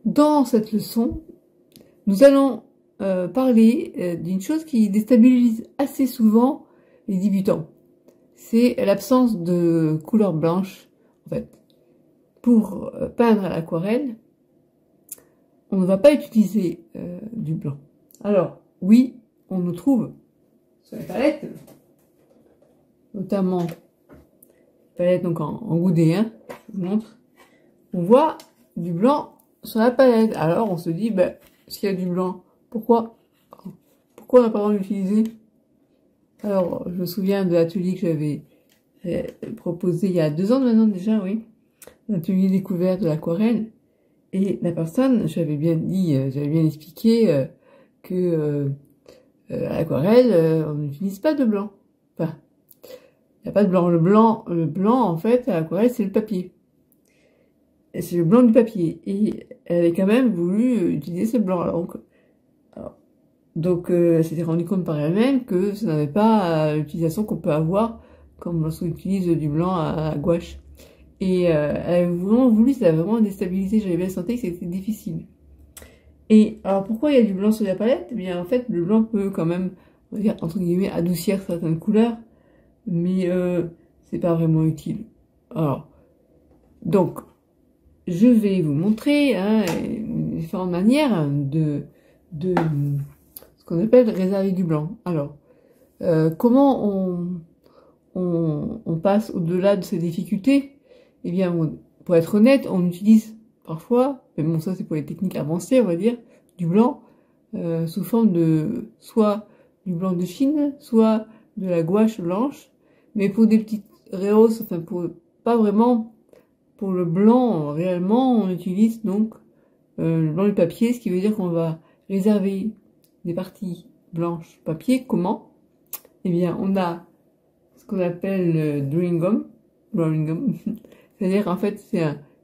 Dans cette leçon, nous allons parler d'une chose qui déstabilise assez souvent les débutants. C'est l'absence de couleur blanche, en fait. Pour peindre à l'aquarelle, on ne va pas utiliser du blanc. Alors, oui, on nous trouve sur les palettes, notamment palette donc en goudé, hein, je vous montre. On voit du blanc sur la palette. Alors on se dit, ben, s'il y a du blanc, pourquoi on n'a pas le droit d'utiliser? Alors, je me souviens de l'atelier que j'avais proposé il y a 2 ans maintenant déjà, oui. L'atelier découvert de l'aquarelle. Et la personne, j'avais bien dit, j'avais bien expliqué que à l'aquarelle, on n'utilise pas de blanc. Enfin, il n'y a pas de blanc. Le blanc, en fait, à l'aquarelle, c'est le papier. C'est le blanc du papier. Et elle avait quand même voulu utiliser ce blanc. Donc elle s'était rendue compte par elle-même que ça n'avait pas l'utilisation qu'on peut avoir comme lorsqu'on utilise du blanc à la gouache. Et elle avait vraiment voulu, ça a vraiment déstabilisé. J'avais bien senti que c'était difficile. Et alors pourquoi il y a du blanc sur la palette? Eh bien en fait, le blanc peut quand même, on va dire, entre guillemets, adoucir certaines couleurs, mais c'est pas vraiment utile. Alors, donc, je vais vous montrer différentes manières de ce qu'on appelle réserver du blanc. Alors, comment on passe au-delà de ces difficultés? Eh bien, pour être honnête, on utilise parfois, mais bon, ça c'est pour les techniques avancées, on va dire, du blanc sous forme de soit du blanc de Chine, soit de la gouache blanche, mais pour des petites rehausses, enfin pas vraiment pour le blanc réellement, on utilise donc le blanc du papier, ce qui veut dire qu'on va réserver des parties blanches papier. Comment? Eh bien, on a ce qu'on appelle le drawing gum, c'est-à-dire en fait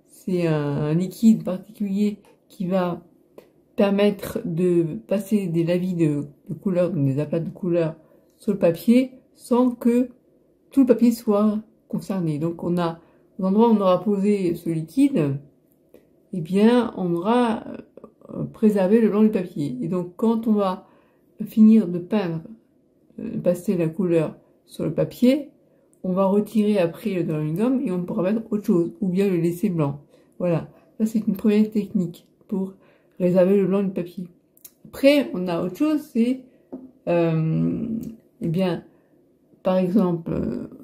c'est un liquide particulier qui va permettre de passer des lavis de couleurs, donc des aplats de couleurs sur le papier sans que tout le papier soit concerné. Donc on a l'endroit où on aura posé ce liquide, eh bien on aura préservé le blanc du papier. Et donc quand on va finir de peindre, passer la couleur sur le papier, on va retirer après le drawing gum et on pourra mettre autre chose, ou bien le laisser blanc. Voilà, ça c'est une première technique pour réserver le blanc du papier. Après, on a autre chose, c'est, eh bien, par exemple,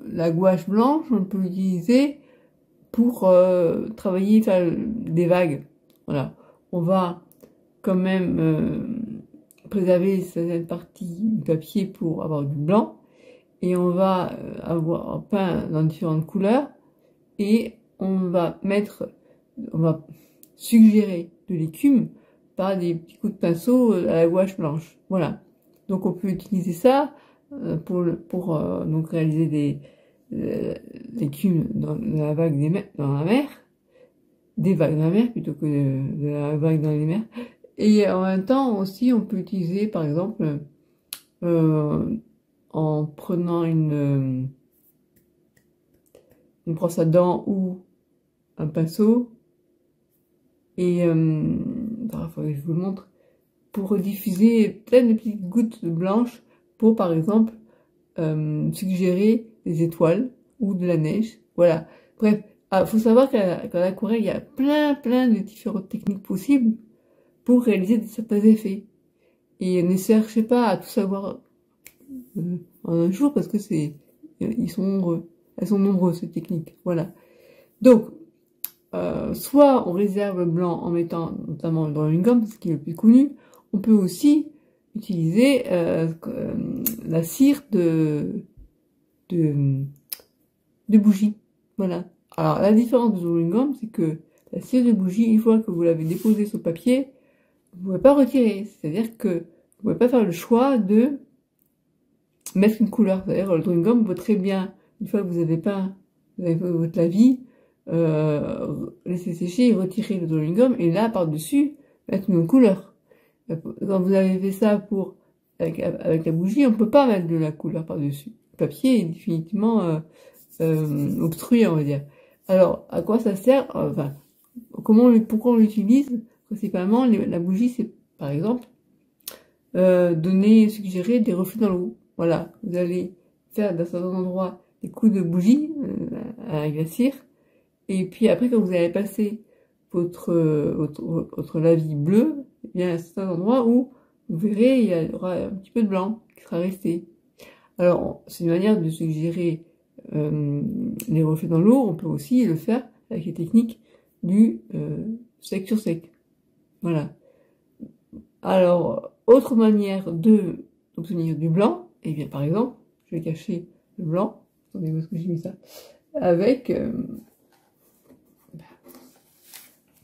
la gouache blanche, on peut l'utiliser pour travailler, faire des vagues. Voilà, on va quand même préserver certaines parties du papier pour avoir du blanc. Et on va avoir peint dans différentes couleurs et on va suggérer de l'écume par des petits coups de pinceau à la gouache blanche. Voilà. Donc on peut utiliser ça pour donc réaliser l'écume dans la vague dans la mer, des vagues dans la mer plutôt que de la vague dans les mers. Et en même temps aussi on peut utiliser par exemple en prenant une brosse à dents ou un pinceau et faudrait que je vous le montre, pour diffuser plein de petites gouttes blanches pour par exemple suggérer des étoiles ou de la neige. Voilà. Bref, faut savoir qu'à l'aquarelle il y a plein de différentes techniques possibles pour réaliser certains effets. Et ne cherchez pas à tout savoir en un jour parce que elles sont nombreuses ces techniques. Voilà. Donc soit on réserve le blanc en mettant notamment le drawing gum, ce qui est le plus connu. On peut aussi utiliser la cire de bougie. Voilà. Alors la différence du drawing gum, c'est que la cire de bougie, une fois que vous l'avez déposée sur le papier, vous ne pouvez pas retirer. C'est-à-dire que vous ne pouvez pas faire le choix de mettre une couleur. C'est-à-dire le drawing gum peut très bien, une fois que vous avez peint, vous avez fait votre lavis, laisser sécher et retirer le drawing gum et là par-dessus mettre une couleur. Quand vous avez fait ça avec la bougie, on peut pas mettre de la couleur par-dessus. Le papier est définitivement obstrué, on va dire. Alors à quoi ça sert? Enfin, pourquoi on l'utilise? Principalement, la bougie, c'est par exemple suggérer des reflets dans l'eau. Voilà, vous allez faire dans certains endroits des coups de bougie à la glacière, et puis après quand vous allez passer votre lavis bleu, il y a certains endroits où vous verrez il y aura un petit peu de blanc qui sera resté. Alors c'est une manière de suggérer les reflets dans l'eau. On peut aussi le faire avec les techniques du sec sur sec. Voilà. Alors, autre manière d'obtenir du blanc, et bien par exemple, je vais cacher le blanc, attendez, où est-ce que j'ai mis ça, avec,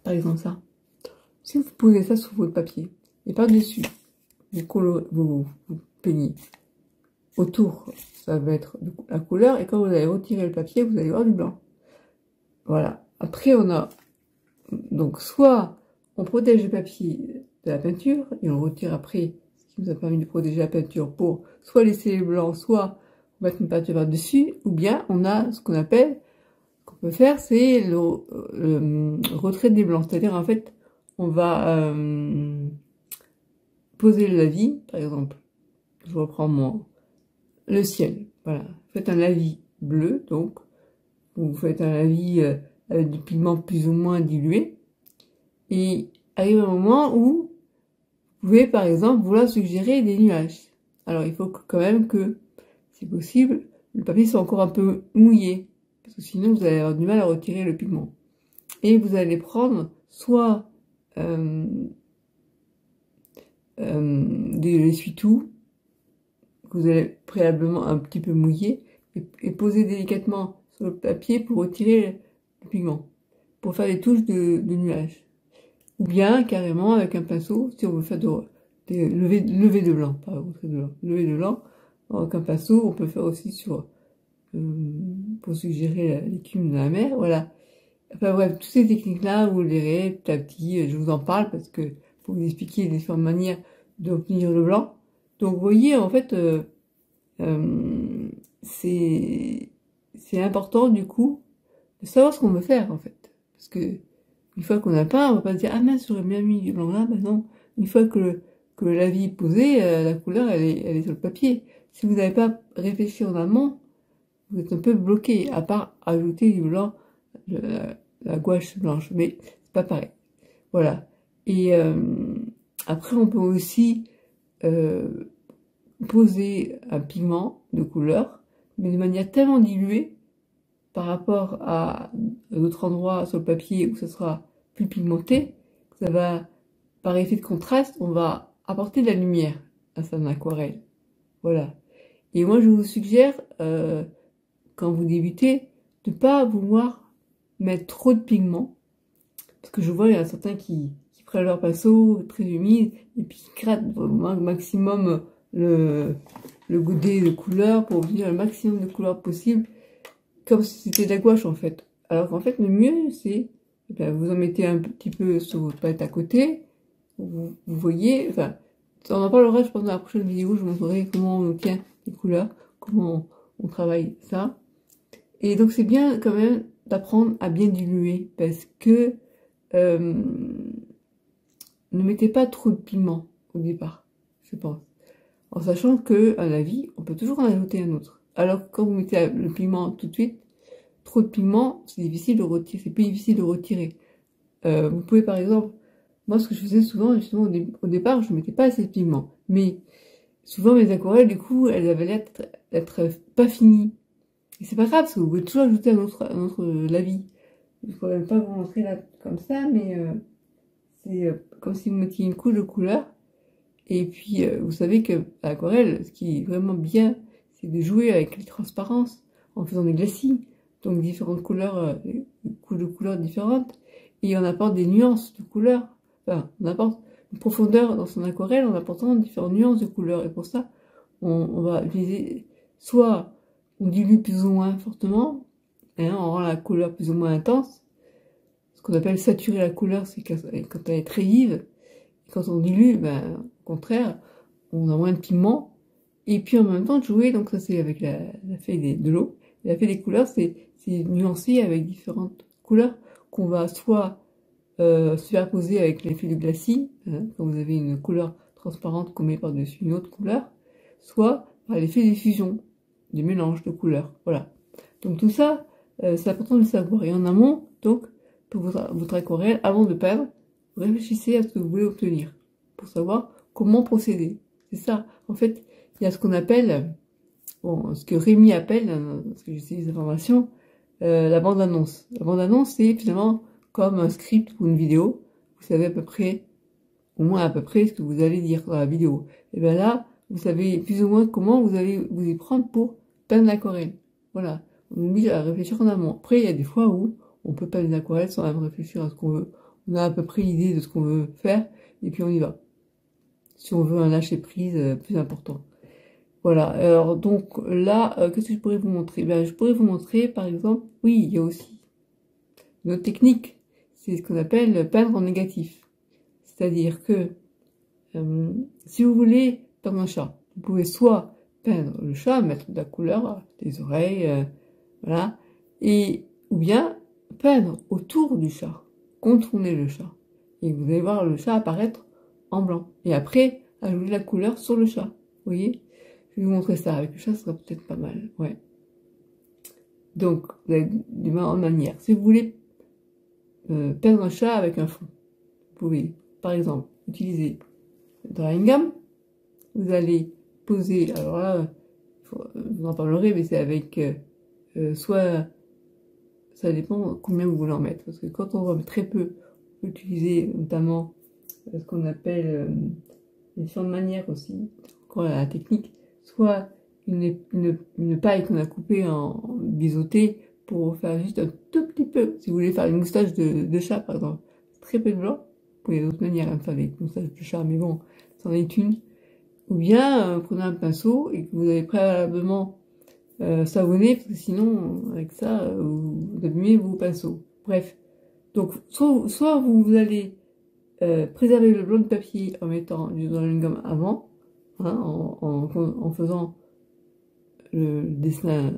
par exemple ça. Si vous posez ça sur votre papier, et par-dessus, vous peignez autour, ça va être la couleur, et quand vous allez retirer le papier, vous allez avoir du blanc. Voilà. Après, on a, donc, soit on protège le papier de la peinture, et on retire après, ce qui nous a permis de protéger la peinture pour soit laisser le blanc, soit mettre une peinture par-dessus, ou bien on a ce qu'on appelle, qu'on peut faire, c'est le retrait des blancs. C'est-à-dire, en fait, on va poser le lavis, par exemple, je reprends le ciel, voilà. Faites un lavis bleu, donc, vous faites un lavis avec du pigment plus ou moins dilué, et arrive un moment où vous pouvez, par exemple, vouloir suggérer des nuages. Alors, il faut quand même que, si possible, le papier soit encore un peu mouillé, parce que sinon, vous allez avoir du mal à retirer le pigment. Et vous allez prendre soit des essuie-tout, que vous allez préalablement un petit peu mouiller, et poser délicatement sur le papier pour retirer le pigment, pour faire des touches de nuages. Ou bien, carrément, avec un pinceau, si on veut faire des levées de blanc, pas retrait de blanc, levée de blanc, avec un pinceau, on peut faire aussi sur, pour suggérer l'écume de la mer, voilà. Enfin bref, toutes ces techniques-là, vous les verrez petit à petit, je vous en parle parce que, pour vous expliquer les différentes manières d'obtenir le blanc. Donc, vous voyez, en fait, c'est important, du coup, de savoir ce qu'on veut faire, en fait. Parce que, une fois qu'on a peint, on va pas se dire, ah mince, j'aurais bien mis du blanc là, ben non. Une fois que le lavis est posé, la couleur, elle est sur le papier. Si vous n'avez pas réfléchi en amont, vous êtes un peu bloqué, à part ajouter du blanc, la gouache blanche. Mais c'est pas pareil. Voilà. Et après, on peut aussi poser un pigment de couleur, mais de manière tellement diluée, par rapport à d'autres endroits sur le papier où ça sera plus pigmenté, ça va, par effet de contraste, on va apporter de la lumière à son aquarelle. Voilà. Et moi, je vous suggère, quand vous débutez, de ne pas vouloir mettre trop de pigments, parce que je vois, il y en a certains qui prennent leur pinceau très humide, et puis qui grattent au maximum le godet de couleur pour obtenir le maximum de couleurs possible, comme si c'était de la gouache en fait. Alors qu'en fait, le mieux, c'est, vous en mettez un petit peu sur votre palette à côté, vous voyez, enfin, on en parlera, je pense, dans la prochaine vidéo, je vous montrerai comment on obtient les couleurs, comment on travaille ça. Et donc, c'est bien quand même d'apprendre à bien diluer, parce que ne mettez pas trop de pigment au départ, je pense. En sachant que un lavis, on peut toujours en ajouter un autre. Alors quand vous mettez le pigment tout de suite, trop de pigment, c'est difficile de retirer, c'est plus difficile de retirer. Vous pouvez par exemple, moi ce que je faisais souvent, justement au départ, je ne mettais pas assez de pigment. Mais souvent mes aquarelles, du coup, elles avaient l'air d'être pas finies. Et c'est pas grave, parce que vous pouvez toujours ajouter un autre lavis. Je ne pourrais pas vous montrer là comme ça, mais c'est comme si vous mettiez une couche de couleur. Et puis, vous savez que l'aquarelle, ce qui est vraiment bien, c'est de jouer avec les transparences en faisant des glacis. Donc, différentes couleurs, couches de couleurs différentes. Et on apporte des nuances de couleurs. Enfin, on apporte une profondeur dans son aquarelle en apportant différentes nuances de couleurs. Et pour ça, on va utiliser, soit on dilue plus ou moins fortement, hein, on rend la couleur plus ou moins intense. Ce qu'on appelle saturer la couleur, c'est quand elle est très vive. Et quand on dilue, au contraire, on a moins de pigment. Et puis en même temps, de jouer, donc ça c'est avec la feuille de l'eau. La feuille des couleurs, c'est nuancé avec différentes couleurs qu'on va soit superposé avec l'effet de glacis, hein, quand vous avez une couleur transparente qu'on met par-dessus une autre couleur, soit par l'effet diffusion, du mélange de couleurs. Voilà. Donc tout ça, c'est important de le savoir. Et en amont, donc, pour votre aquarelle, avant de peindre, réfléchissez à ce que vous voulez obtenir, pour savoir comment procéder. C'est ça. En fait, il y a ce qu'on appelle, bon, ce que Rémi appelle, parce que j'utilise l'information, la bande-annonce. La bande-annonce, c'est finalement comme un script ou une vidéo. Vous savez à peu près, au moins à peu près, ce que vous allez dire dans la vidéo. Et bien là, vous savez plus ou moins comment vous allez vous y prendre pour peindre l'aquarelle. Voilà. On oblige à réfléchir en amont. Après, il y a des fois où on peut peindre une aquarelle sans même réfléchir à ce qu'on veut. On a à peu près l'idée de ce qu'on veut faire, et puis on y va. Si on veut un lâcher-prise plus important. Voilà, alors donc là, qu'est-ce que je pourrais vous montrer? Ben, je pourrais vous montrer, par exemple, oui, il y a aussi une autre technique, c'est ce qu'on appelle peindre en négatif. C'est-à-dire que, si vous voulez peindre un chat, vous pouvez soit peindre le chat, mettre de la couleur, des oreilles, voilà, ou bien peindre autour du chat, contourner le chat. Et vous allez voir le chat apparaître en blanc. Et après, ajouter la couleur sur le chat, vous voyez? Je vais vous montrer ça avec le chat, ce sera peut-être pas mal, ouais. Donc, vous avez du mal en manière. Si vous voulez peindre un chat avec un fond, vous pouvez, par exemple, utiliser Drawing Gum. Vous allez poser, alors là, vous en parlerez, mais c'est avec soit, ça dépend combien vous voulez en mettre, parce que quand on va mettre très peu, on peut utiliser notamment ce qu'on appelle les différentes manières aussi, encore la technique, soit une paille qu'on a coupée en biseauté pour faire juste un tout petit peu. Si vous voulez faire une moustache de chat, par exemple, très peu de blanc. Il y a d'autres manières de faire des moustaches de chat, mais bon, c'en est une. Ou bien, prenez un pinceau et que vous avez préalablement savonné, parce que sinon, avec ça, vous abîmez vos pinceaux. Bref. Donc, soit vous allez préserver le blanc de papier en mettant du drawing gum avant, hein, en faisant le dessin,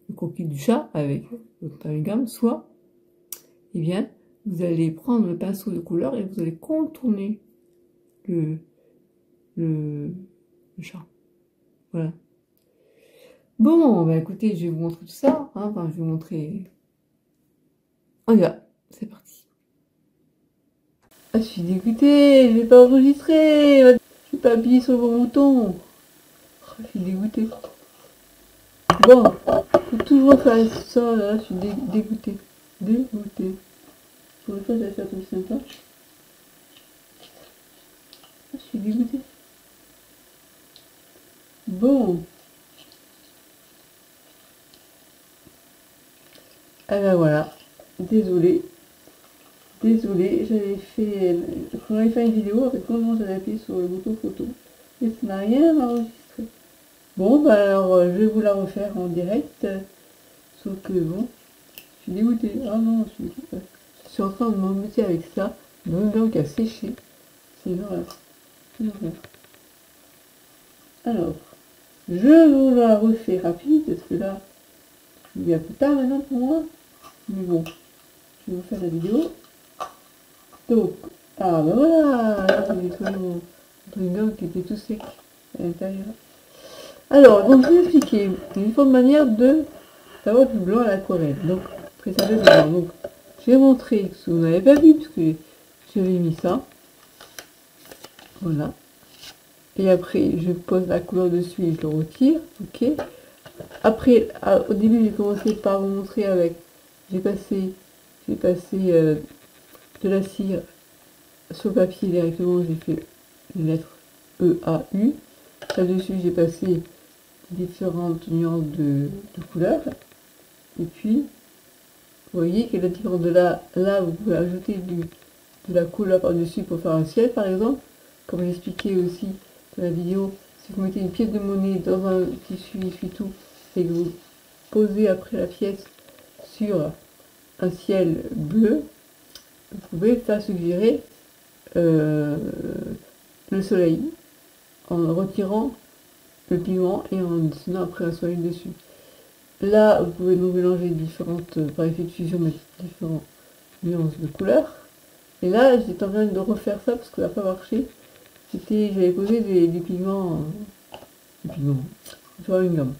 le croquis du chat avec le drawing gum, soit, eh bien, vous allez prendre le pinceau de couleur et vous allez contourner le chat. Voilà. Bon, bah écoutez, je vais vous montrer tout ça. Hein, enfin, je vais vous montrer. On y va, c'est parti. Ah, je suis dégoûtée, je vais pas enregistrer. Je vais pas appuyer sur vos boutons. Oh, je suis dégoûtée. Bon, faut toujours faire ça, là, je suis dégoûtée. Dégoûtée. Pour le fois, je vais faire tout sympa. Ah, je suis dégoûtée. Bon. Ah ben voilà. Désolée. Désolée, j'avais fait... Quand j'avais fait une vidéo, avec comment j'avais appuyé sur le bouton photo. Et ça n'a rien enregistré. Bon, bah alors, je vais vous la refaire en direct. Sauf que bon, je suis dégoûtée. Ah non, je suis en train de m'embêter avec ça. Le blanc qui a séché. C'est une horreur. Une horreur. Alors, je vous la refais rapide, parce que là, il y a plus tard maintenant pour moi. Mais bon, je vais vous faire la vidéo. Donc, ah ben voilà, là j'ai nettoyé mon drawing qui était tout sec à l'intérieur. Alors, donc je vais vous expliquer une bonne manière d'avoir du blanc à l'aquarelle. Donc, préserver le blanc. Donc, je vais montrer ce que vous n'avez pas vu, parce que j'avais mis ça. Voilà. Et après, je pose la couleur dessus et je le retire. Ok. Après, au début, j'ai commencé par vous montrer avec... J'ai passé de la cire sur le papier directement, j'ai fait une lettre E, A, U. Là-dessus, j'ai passé différentes nuances de couleurs. Et puis, vous voyez que la différence de là, vous pouvez ajouter de la couleur par-dessus pour faire un ciel, par exemple. Comme j'expliquais aussi dans la vidéo, si vous mettez une pièce de monnaie dans un tissu essuie-tout et que vous posez après la pièce sur un ciel bleu, vous pouvez faire suggérer le soleil en retirant le pigment et en dessinant après un soleil dessus. Là, vous pouvez donc mélanger différentes, par effet de fusion, mettre différentes nuances de couleurs. Et là, j'étais en train de refaire ça parce que ça n'a pas marché. J'avais posé des pigments, sur une gomme.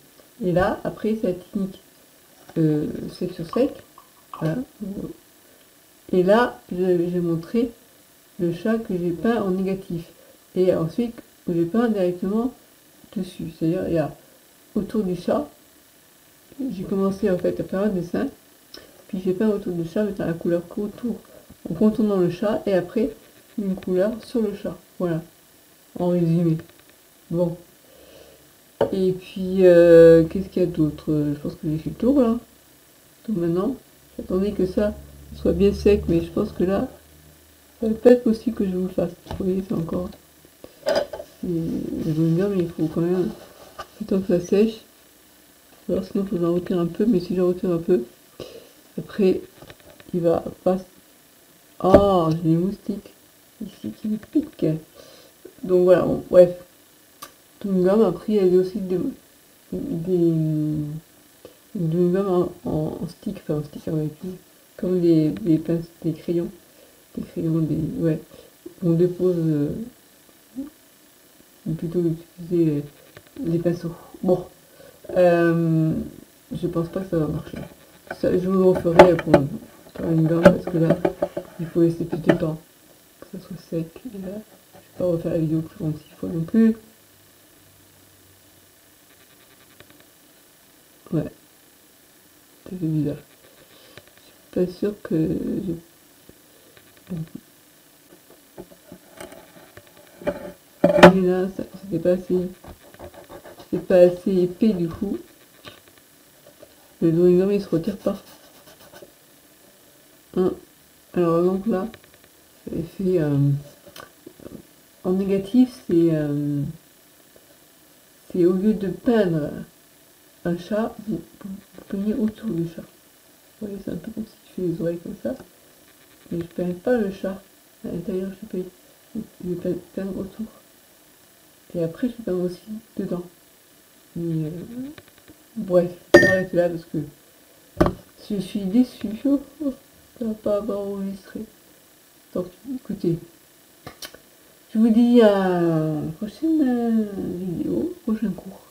Et là, après, c'est la technique sec sur sec. Voilà. Et là, j'ai montré le chat que j'ai peint en négatif. Et ensuite, j'ai peint directement dessus. C'est-à-dire, il y a autour du chat, j'ai commencé en fait à faire un dessin, puis j'ai peint autour du chat, mettant la couleur autour, en contournant le chat, et après, une couleur sur le chat. Voilà, en résumé. Bon. Et puis, qu'est-ce qu'il y a d'autre? Je pense que j'ai fait le tour, là. Donc maintenant, j'attendais que ça soit bien sec, mais je pense que là, ça va pas être possible que je vous le fasse. Vous voyez, c'est encore... J'aime bien, mais il faut quand même le temps que ça sèche. Alors sinon, il faut en retirer un peu, mais si j'en retire un peu, après, il va pas... Oh, j'ai des moustiques ici qui me piquent. Donc voilà, bon, bref. Une gomme, après, il y a aussi une gomme en stick, enfin en stick avec comme des pinces, des crayons, ouais. On dépose plutôt utiliser les pinceaux. Bon, je pense pas que ça va marcher. Ça, je vous le referai pour faire une gomme parce que là, il faut laisser plus de temps que ça soit sec. Et là, je vais pas refaire la vidéo 36 fois non plus. Ouais, ça fait bizarre. Je suis pas sûre que et là, c'était pas assez épais du coup. Le drawing il se retire pas. Hein. Alors donc là, j'avais fait en négatif, c'est au lieu de peindre un chat, vous peignez autour du chat. Vous voyez, c'est un peu comme si tu fais les oreilles comme ça. Mais je peins pas le chat à l'intérieur, je vais peindre autour. Et après, je vais peindre aussi dedans. Mais bref, je vais arrêter là parce que je suis déçue. Ça va pas avoir enregistré. Donc, écoutez, je vous dis à la prochaine vidéo, prochain cours.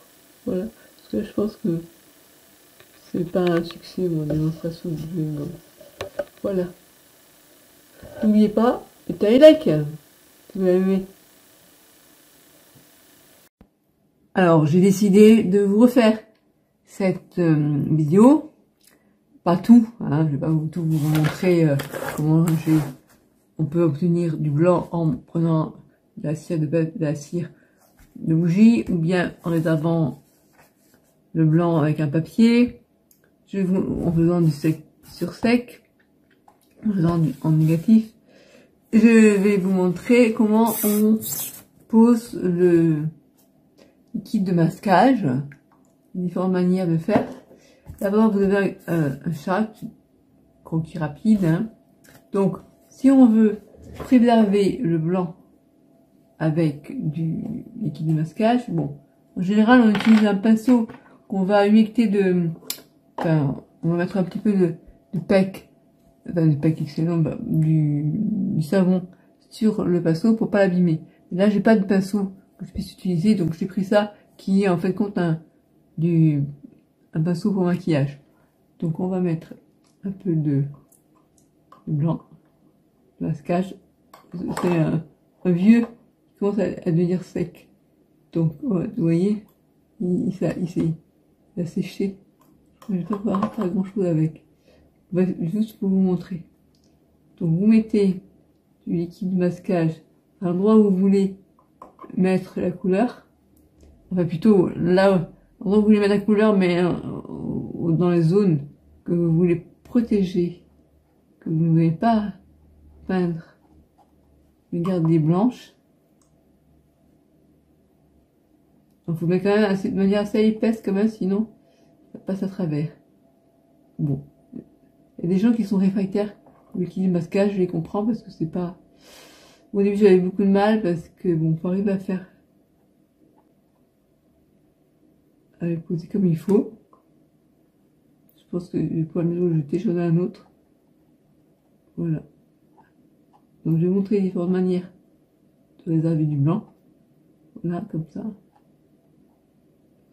Voilà, parce que je pense que c'est pas un succès mon démonstration du bingo. Voilà. N'oubliez pas, mettez un like si vous aimé. Alors, j'ai décidé de vous refaire cette vidéo. Pas tout, hein, je vais pas tout vous montrer comment on peut obtenir du blanc en prenant de la cire de bougie ou bien en réservant le blanc avec un papier, en faisant du sec sur sec, en faisant en négatif. Je vais vous montrer comment on pose le liquide de masquage, différentes manières de faire. D'abord, vous avez un chat croquis rapide. Hein. Donc, si on veut préserver le blanc avec du liquide de masquage, bon, en général, on utilise un pinceau qu'on va humecter enfin, on va mettre un petit peu de PEC, enfin du PEC excellent, du savon sur le pinceau pour pas l'abîmer. Là, j'ai pas de pinceau que je puisse utiliser, donc j'ai pris ça qui est en fait compte un pinceau pour maquillage. Donc on va mettre un peu de blanc, de masquage. C'est un vieux qui commence à devenir sec. Donc ouais, vous voyez, il a séché. Je ne vais pas pouvoir faire grand chose avec. Juste pour vous montrer. Donc vous mettez du liquide de masquage à l'endroit où vous voulez mettre la couleur. Enfin plutôt là où vous voulez mettre la couleur, mais dans les zones que vous voulez protéger, que vous ne voulez pas peindre, mais garder blanches. Donc vous mettez quand même de manière assez épaisse quand même, sinon ça passe à travers. Bon. Il y a des gens qui sont réfractaires au liquide de masquage, je les comprends parce que c'est pas... Au début j'avais beaucoup de mal parce que bon, pour arriver à faire à le poser comme il faut, je pense que je vais pouvoir le jeter, j'en ai un autre. Voilà. Donc je vais vous montrer les différentes manières de réserver du blanc. Voilà, comme ça.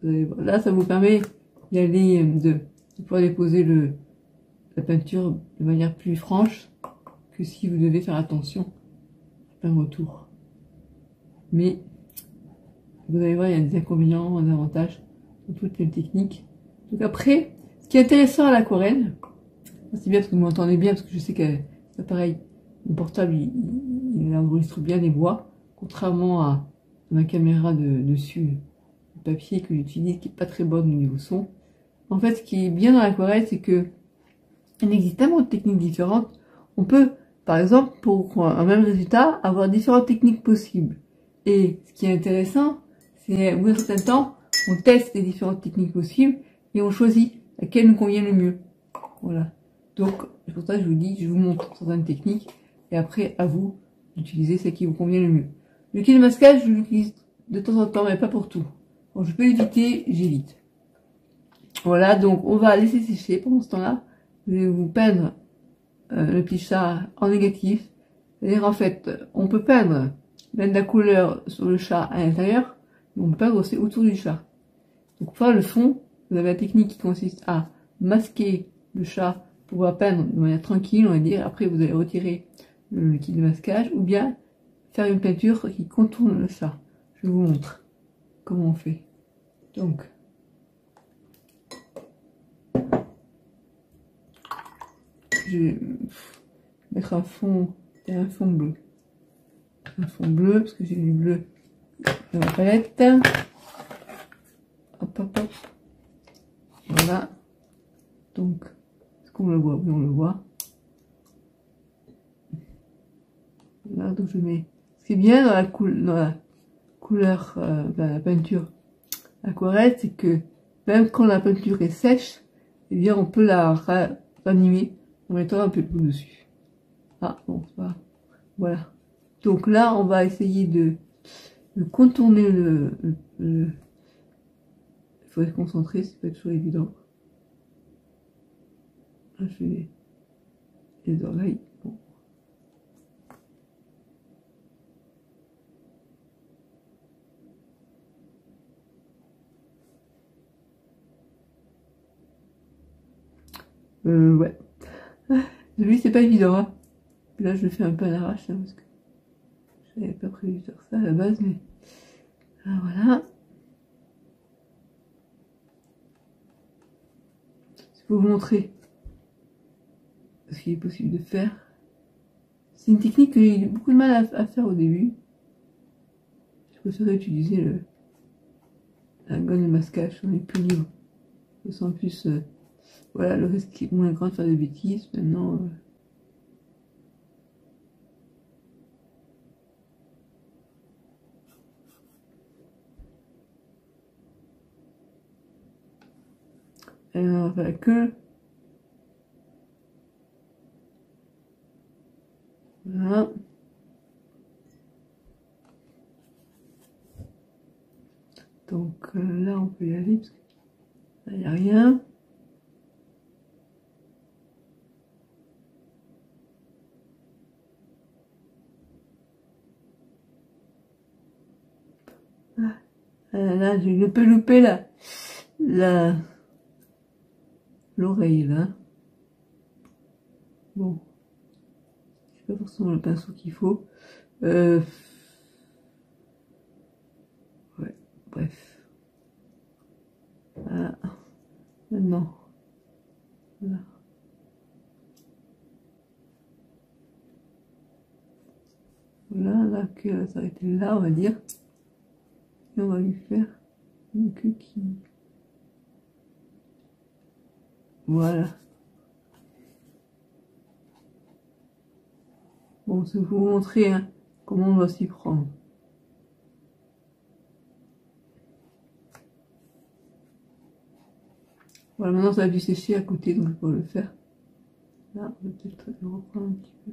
Là, ça vous permet d'y aller, de pouvoir déposer la peinture de manière plus franche que si vous devez faire attention à peindre autour. Mais vous allez voir, il y a des inconvénients, des avantages dans toutes les techniques. Donc après, ce qui est intéressant à l'aquarelle, c'est bien parce que vous m'entendez bien, parce que je sais que c'est pareil, mon portable il enregistre bien les voix, contrairement à ma caméra dessus papier que j'utilise, qui est pas très bonne au niveau son. En fait, ce qui est bien dans l'aquarelle, c'est que il existe tellement de techniques différentes. On peut, par exemple, pour un même résultat, avoir différentes techniques possibles. Et ce qui est intéressant, c'est au bout d'un certain temps, on teste les différentes techniques possibles et on choisit laquelle nous convient le mieux. Voilà. Donc, c'est pour ça que je vous dis, je vous montre certaines techniques et après, à vous d'utiliser celle qui vous convient le mieux. Le liquide de masquage, je l'utilise de temps en temps, mais pas pour tout. Quand je peux éviter, j'évite. Voilà, donc on va laisser sécher pendant ce temps-là. Je vais vous peindre le petit chat en négatif. C'est-à-dire, en fait, on peut peindre même de la couleur sur le chat à l'intérieur, mais on peut peindre aussi autour du chat. Donc pour faire le fond, vous avez la technique qui consiste à masquer le chat pour pouvoir peindre de manière tranquille, on va dire. Après, vous allez retirer le liquide de masquage, ou bien faire une peinture qui contourne le chat. Je vous montre comment on fait. Donc, je vais mettre un fond bleu. Un fond bleu, parce que j'ai du bleu dans la palette. Hop, hop, hop. Voilà. Donc, est-ce qu'on le voit? Oui, on le voit. Voilà, donc je mets. Ce qui est bien dans la couleur de la peinture aquarelle, c'est que même quand la peinture est sèche, eh bien on peut la ranimer en mettant un peu de bleu dessus. Ah bon, c'est pas. Voilà. Donc là, on va essayer de contourner il faut être concentré, c'est pas toujours évident. Là, je fais les oreilles. Bon. Ouais. Lui, c'est pas évident, hein. Là, je le fais un peu à l'arrache, hein, parce que je n'avais pas prévu de faire ça à la base, mais alors, voilà. Je vais vous montrer ce qu'il est possible de faire. C'est une technique que j'ai eu beaucoup de mal à faire au début. Je préférais utiliser la gomme de masquage, on est plus libre. Je sens plus, voilà, le risque est moins grand de faire des bêtises. Maintenant, on va faire la queue. Voilà. Donc là, on peut y aller parce que là, il n'y a rien. Là, j'ai un peu loupé l'oreille là. Bon, c'est pas forcément le pinceau qu'il faut. Ouais, bref. Voilà. Maintenant, voilà. Voilà, la queue va s'arrêter là, on va dire. Et on va lui faire une queue qui... Voilà. Bon, c'est pour vous montrer hein, comment on doit s'y prendre. Voilà, maintenant ça a dû sécher à côté, donc je peux le faire. Là, on va peut-être le reprendre un petit peu.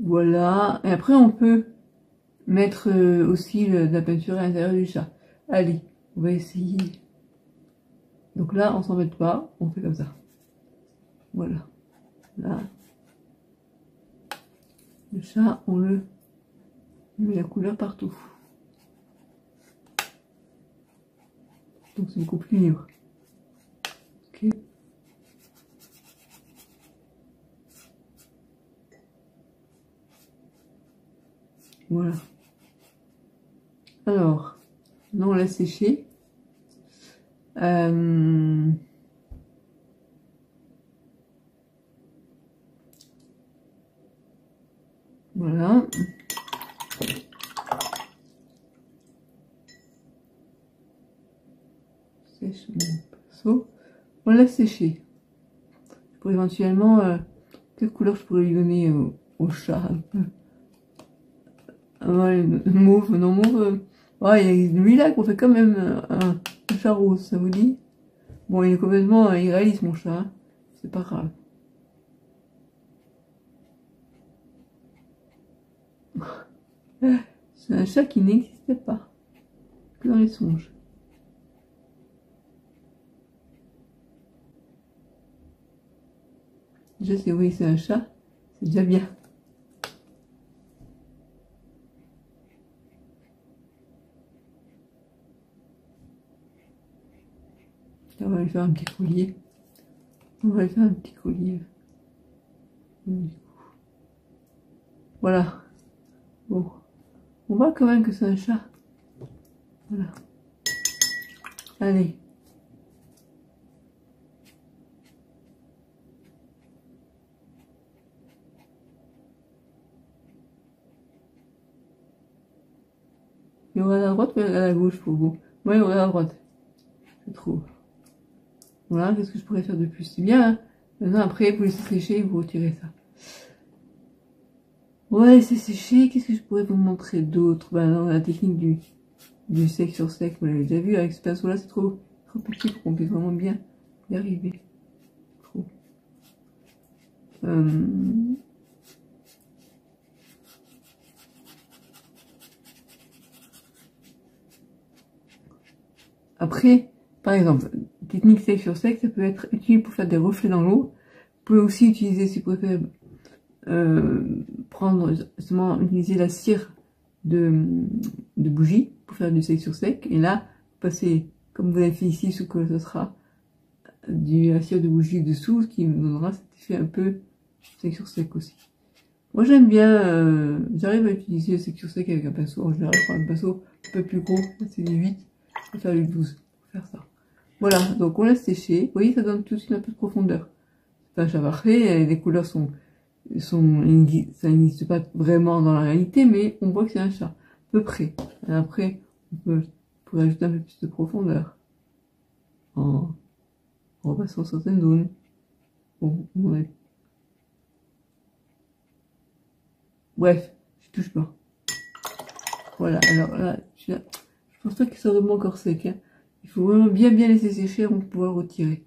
Voilà, et après on peut mettre aussi de la peinture à l'intérieur du chat. Allez, on va essayer. Donc là, on s'embête pas, on fait comme ça. Voilà. Là. Le chat, on le met la couleur partout. Donc c'est beaucoup plus libre. Ok. Voilà. Alors, maintenant on l'a séché. Voilà. Sèche mon pinceau. On l'a séché. Pour éventuellement, quelle couleur je pourrais lui donner au chat un peu. Ouais, mauve, non mauve. Ouais, il y a lui là qu'on fait quand même un chat rose, ça vous dit? Bon, il est complètement irréaliste mon chat. Hein. C'est pas grave. C'est un chat qui n'existait pas. Que dans les songes. Je sais, oui, c'est un chat. C'est déjà bien. Là, on va lui faire un petit collier. On va lui faire un petit collier. Voilà. Bon. On voit quand même que c'est un chat. Voilà. Allez. Il regarde à droite ou il regarde à gauche pour vous? Moi, il regarde à droite. Je trouve. Voilà, qu'est-ce que je pourrais faire de plus? C'est bien, hein. Maintenant, après, vous laissez sécher et vous retirez ça. Ouais, c'est séché. Qu'est-ce que je pourrais vous montrer d'autre? Ben non, la technique du sec sur sec, vous l'avez déjà vu. Avec ce pinceau-là, c'est trop petit pour qu'on puisse vraiment bien y arriver. Trop. Après, par exemple, technique sec sur sec, ça peut être utilisé pour faire des reflets dans l'eau. Vous pouvez aussi utiliser, si vous préférez, prendre justement, utiliser la cire de bougie pour faire du sec sur sec. Et là, passer, comme vous l'avez fait ici, sous que ce sera la cire de bougie dessous, ce qui nous donnera cet effet un peu sec sur sec aussi. Moi j'aime bien, j'arrive à utiliser le sec sur sec avec un pinceau. En général, je prends un pinceau un peu plus gros, c'est du 8, je vais faire du 12 pour faire ça. Voilà, donc on laisse sécher. Vous voyez, ça donne tout de suite un peu de profondeur. C'est pas un chat parfait, les couleurs ça n'existe pas vraiment dans la réalité, mais on voit que c'est un chat, à peu près. Et après, on peut ajouter un peu plus de profondeur en repassant certaines zones. Bon, ouais. Bref, je touche pas. Voilà, alors là, je pense pas qu'il soit vraiment encore sec. Hein. Il faut vraiment bien laisser sécher avant de pouvoir le retirer.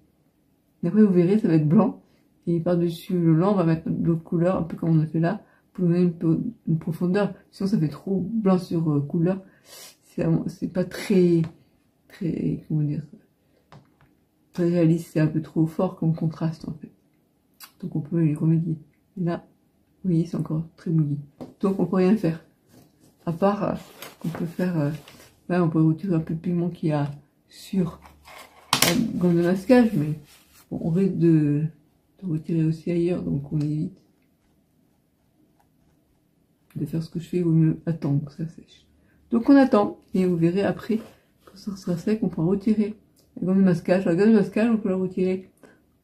Et après, vous verrez, ça va être blanc. Et par-dessus le blanc, on va mettre d'autres couleurs, un peu comme on a fait là, pour donner une profondeur. Sinon, ça fait trop blanc sur couleur. C'est pas très, comment dire, très réaliste. C'est un peu trop fort comme contraste, en fait. Donc, on peut y remédier. Et là, vous voyez, c'est encore très mouillé. Donc, on peut rien faire. À part qu'on peut faire, ouais, on peut retirer un peu de pigment qu'il y a sur la gomme de masquage, mais bon, on risque de retirer aussi ailleurs, donc on évite de faire ce que je fais, il vaut mieux attendre que ça sèche. Donc on attend, et vous verrez après, quand ça sera sec, on pourra retirer la gomme de masquage. La gomme de masquage, on peut la retirer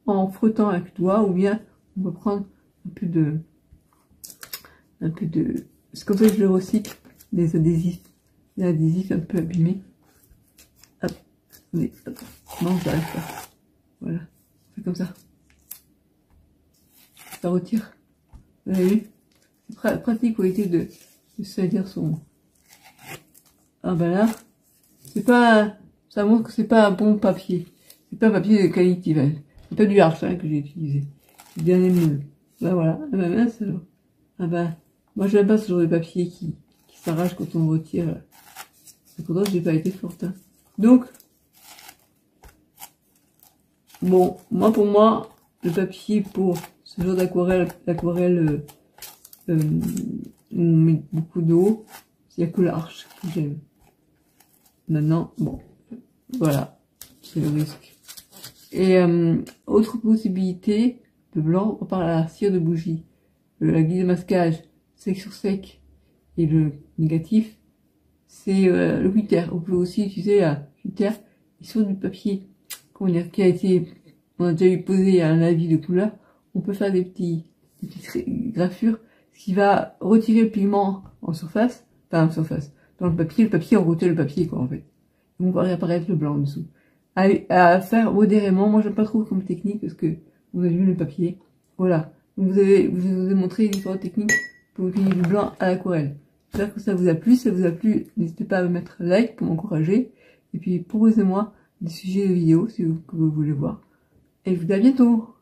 en frottant avec le doigt, ou bien on peut prendre un peu de, c'est comme ça que je le recycle, des adhésifs, un peu abîmés. Hop, attendez, hop, non, j'arrive pas. Voilà, c'est comme ça. Ça retire. Vous avez vu? C'est pratique pour éviter de salir son... Ah ben là, c'est pas... Ça montre que c'est pas un bon papier. C'est pas un papier de qualité. C'est pas du Arch que j'ai utilisé. C'est bien mieux. Ben voilà. Ah ben mince alors. Ah ben, moi j'aime pas ce genre de papier qui s'arrache quand on retire. C'est pourtant j'ai pas été forte. Hein. Donc, bon, pour moi, le papier pour ce genre l'aquarelle où on met beaucoup d'eau. Il n'y a que l'arche que j'aime. Maintenant, bon, voilà, c'est le risque. Et autre possibilité de blanc, on parle à la cire de bougie. La guise de masquage sec sur sec et le négatif, c'est le glitter. On peut aussi utiliser la glitter sur du papier, comment dire, qui a été, on a déjà eu posé un avis de couleur. On peut faire des petites graffures, ce qui va retirer le pigment en surface, enfin en surface, dans le papier on retire le papier quoi en fait. Et on va réapparaître le blanc en dessous. À faire modérément, moi j'aime pas trop comme technique parce que vous avez vu le papier. Voilà. Donc vous ai montré les différentes techniques pour utiliser du blanc à l'aquarelle. J'espère que ça vous a plu. Si ça vous a plu, n'hésitez pas à me mettre un like pour m'encourager. Et puis proposez-moi des sujets de vidéos si que vous voulez voir. Et je vous dis à bientôt.